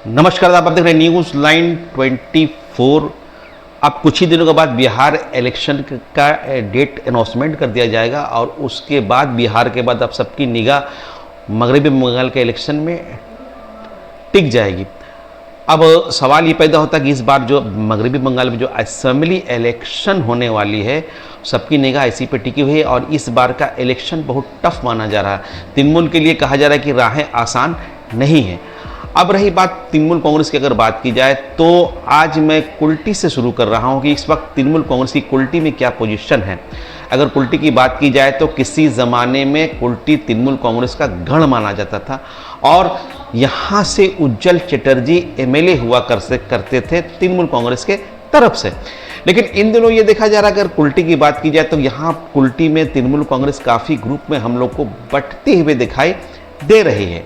नमस्कार, आप देख रहे हैं न्यूज़ लाइन 24। अब कुछ ही दिनों के बाद बिहार इलेक्शन का डेट अनाउंसमेंट कर दिया जाएगा और उसके बाद बिहार के बाद अब सबकी निगाह मगरबी बंगाल के इलेक्शन में टिक जाएगी। अब सवाल ये पैदा होता है कि इस बार जो मगरबी बंगाल में जो असेंबली इलेक्शन होने वाली है, सबकी निगाह इसी पे टिकी हुई है और इस बार का इलेक्शन बहुत टफ माना जा रहा है। तृणमूल के लिए कहा जा रहा है कि राहें आसान नहीं हैं। अब रही बात तृणमूल कांग्रेस की, अगर बात की जाए तो आज मैं कुल्टी से शुरू कर रहा हूं कि इस वक्त तृणमूल कांग्रेस की कुल्टी में क्या पोजीशन है। अगर कुल्टी की बात की जाए तो किसी ज़माने में कुल्टी तृणमूल कांग्रेस का गढ़ माना जाता था और यहाँ से उज्जवल चटर्जी एमएलए हुआ करते थे तृणमूल कांग्रेस के तरफ से। लेकिन इन दिनों ये देखा जा रहा है, अगर कुल्टी की बात की जाए तो यहाँ कुल्टी में तृणमूल कांग्रेस काफ़ी ग्रुप में हम लोग को बंटती हुए दिखाई दे रही है।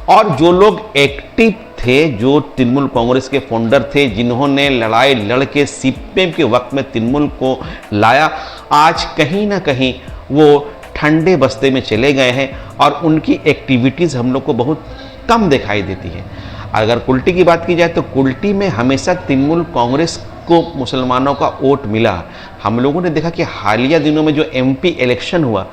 और जो लोग एक्टिव थे, जो तृणमूल कांग्रेस के फाउंडर थे, जिन्होंने लड़ाई लड़ के सीपीएम के वक्त में तृणमूल को लाया, आज कहीं ना कहीं वो ठंडे बस्ते में चले गए हैं और उनकी एक्टिविटीज़ हम लोग को बहुत कम दिखाई देती है। अगर कुल्टी की बात की जाए तो कुल्टी में हमेशा तृणमूल कांग्रेस को मुसलमानों का वोट मिला। हम लोगों ने देखा कि हालिया दिनों में जो एमपी इलेक्शन हुआ,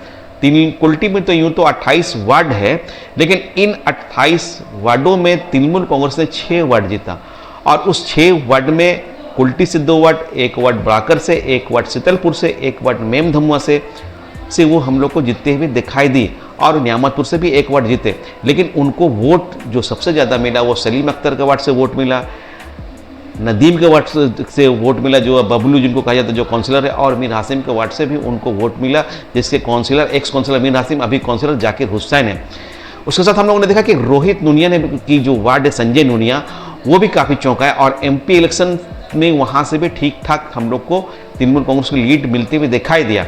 कुल्टी में तो यूँ तो 28 वार्ड है, लेकिन इन 28 वार्डों में तृणमूल कांग्रेस ने 6 वार्ड जीता और उस 6 वार्ड में कुल्टी से 2 वार्ड, 1 वार्ड बड़ाकर से, 1 वार्ड शीतलपुर से, 1 वार्ड मेमधमुआ से वो हम लोग को जीतते हुए दिखाई दी और न्यामतपुर से भी 1 वार्ड जीते। लेकिन उनको वोट जो सबसे ज़्यादा मिला वो सलीम अख्तर के वार्ड से वोट मिला, नदीम के वार्ड से वोट मिला, जो बबलू जिनको कहा जाता है जो काउंसिलर है, और मीर हासिम के वार्ड से भी उनको वोट मिला, जिसके councillor ex councillor Mir Hashim अभी काउंसिलर जाकिर हुसैन है। उसके साथ हम लोगों ने देखा कि रोहित नूनिया ने की जो वार्ड है संजय नूनिया, वो भी काफ़ी चौंका है और एमपी इलेक्शन में वहाँ से भी ठीक ठाक हम लोग को तृणमूल कांग्रेस की लीड मिलते हुए दिखाई दिया।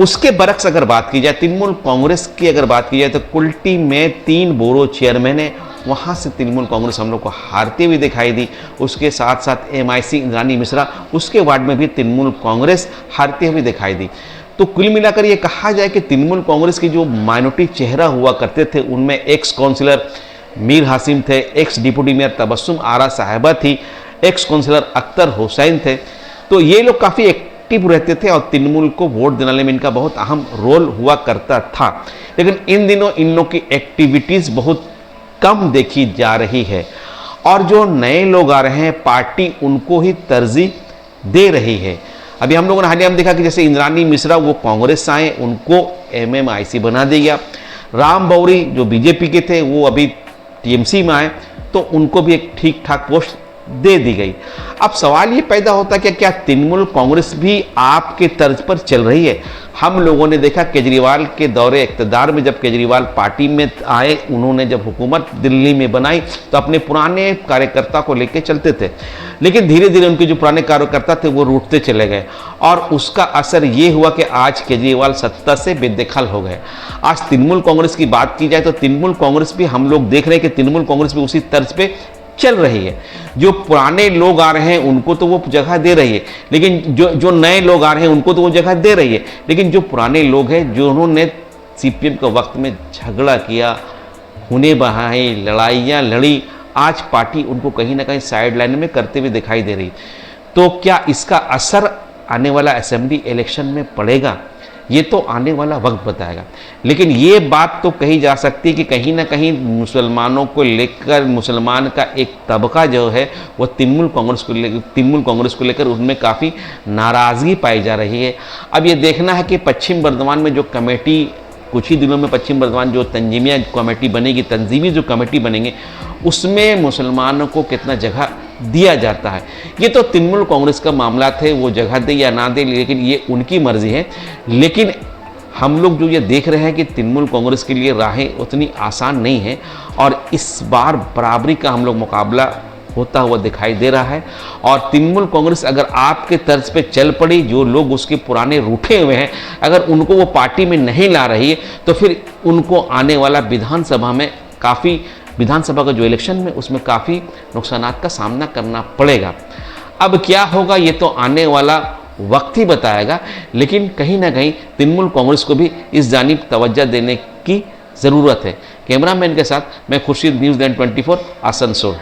उसके बरक्स अगर बात की जाए तृणमूल कांग्रेस की, अगर बात की जाए तो कुल्टी में 3 बोरो चेयरमैन है, वहाँ से तृणमूल कांग्रेस हम लोग को हारती हुई दिखाई दी। उसके साथ साथ एमआईसी इंद्रानी मिश्रा, उसके वार्ड में भी तृणमूल कांग्रेस हारती हुई दिखाई दी। तो कुल मिलाकर ये कहा जाए कि तृणमूल कांग्रेस की जो माइनॉरिटी चेहरा हुआ करते थे उनमें एक्स काउंसिलर मीर हासिम थे, एक्स डिप्टी मेयर तबस्सुम आरा साहिबा थी, एक्स काउंसिलर अख्तर हुसैन थे। तो ये लोग काफ़ी एक्टिव रहते थे और तृणमूल को वोट दिलाने में इनका बहुत अहम रोल हुआ करता था। लेकिन इन दिनों इन लोग की एक्टिविटीज़ बहुत कम देखी जा रही है और जो नए लोग आ रहे हैं पार्टी उनको ही तरजीह दे रही है। अभी हम लोगों ने हालिया में देखा कि जैसे इंद्रानी मिश्रा वो कांग्रेस से आए, उनको एमएमआईसी बना दिया। राम बौरी जो बीजेपी के थे वो अभी टीएमसी में आए तो उनको भी एक ठीक ठाक पोस्ट दे दी गई। अब सवाल ये पैदा होता है कि क्या तृणमूल कांग्रेस भी आपके तर्ज पर चल रही है। हम लोगों ने देखा केजरीवाल के दौरे इक़्तिदार में, जब केजरीवाल पार्टी में आए, उन्होंने जब हुकूमत दिल्ली में बनाई तो अपने पुराने कार्यकर्ता को लेकर चलते थे, लेकिन धीरे धीरे उनके जो पुराने कार्यकर्ता थे वो रूठते चले गए और उसका असर ये हुआ कि आज केजरीवाल सत्ता से बेदखल हो गए। आज तृणमूल कांग्रेस की बात की जाए तो तृणमूल कांग्रेस भी हम लोग देख रहे हैं कि तृणमूल कांग्रेस भी उसी तर्ज पे चल रही है। जो पुराने लोग आ रहे हैं उनको तो वो जगह दे रही है, लेकिन जो नए लोग आ रहे हैं उनको तो वो जगह दे रही है। लेकिन जो पुराने लोग हैं, जो उन्होंने सीपीएम के वक्त में झगड़ा किया, खूने बहाए, लड़ाइयाँ लड़ी, आज पार्टी उनको कहीं ना कहीं साइड लाइन में करते हुए दिखाई दे रही। तो क्या इसका असर आने वाला असेंबली इलेक्शन में पड़ेगा, ये तो आने वाला वक्त बताएगा। लेकिन ये बात तो कही जा सकती है कि कहीं ना कहीं मुसलमानों को लेकर, मुसलमान का एक तबका जो है वो तृणमूल कांग्रेस को लेकर उनमें काफ़ी नाराज़गी पाई जा रही है। अब ये देखना है कि पश्चिम बर्धमान में जो कमेटी, कुछ ही दिनों में पश्चिम बर्धमान जो तंजीमिया कमेटी बनेगी, तंजीमी जो कमेटी बनेंगे, उसमें मुसलमानों को कितना जगह दिया जाता है। ये तो तृणमूल कांग्रेस का मामला थे, वो जगह दे या ना दे, लेकिन ये उनकी मर्जी है। लेकिन हम लोग जो ये देख रहे हैं कि तृणमूल कांग्रेस के लिए राहें उतनी आसान नहीं है और इस बार बराबरी का हम लोग मुकाबला होता हुआ दिखाई दे रहा है। और तृणमूल कांग्रेस अगर आपके तर्ज पे चल पड़ी, जो लोग उसके पुराने रूठे हुए हैं, अगर उनको वो पार्टी में नहीं ला रही है, तो फिर उनको आने वाला विधानसभा का जो इलेक्शन में उसमें काफ़ी नुकसानात का सामना करना पड़ेगा। अब क्या होगा ये तो आने वाला वक्त ही बताएगा, लेकिन कहीं ना कहीं तृणमूल कांग्रेस को भी इस जानिब तवज्जो देने की ज़रूरत है। कैमरामैन के साथ मैं खुर्शीद, न्यूज़ लाइन 24 आसनसोल।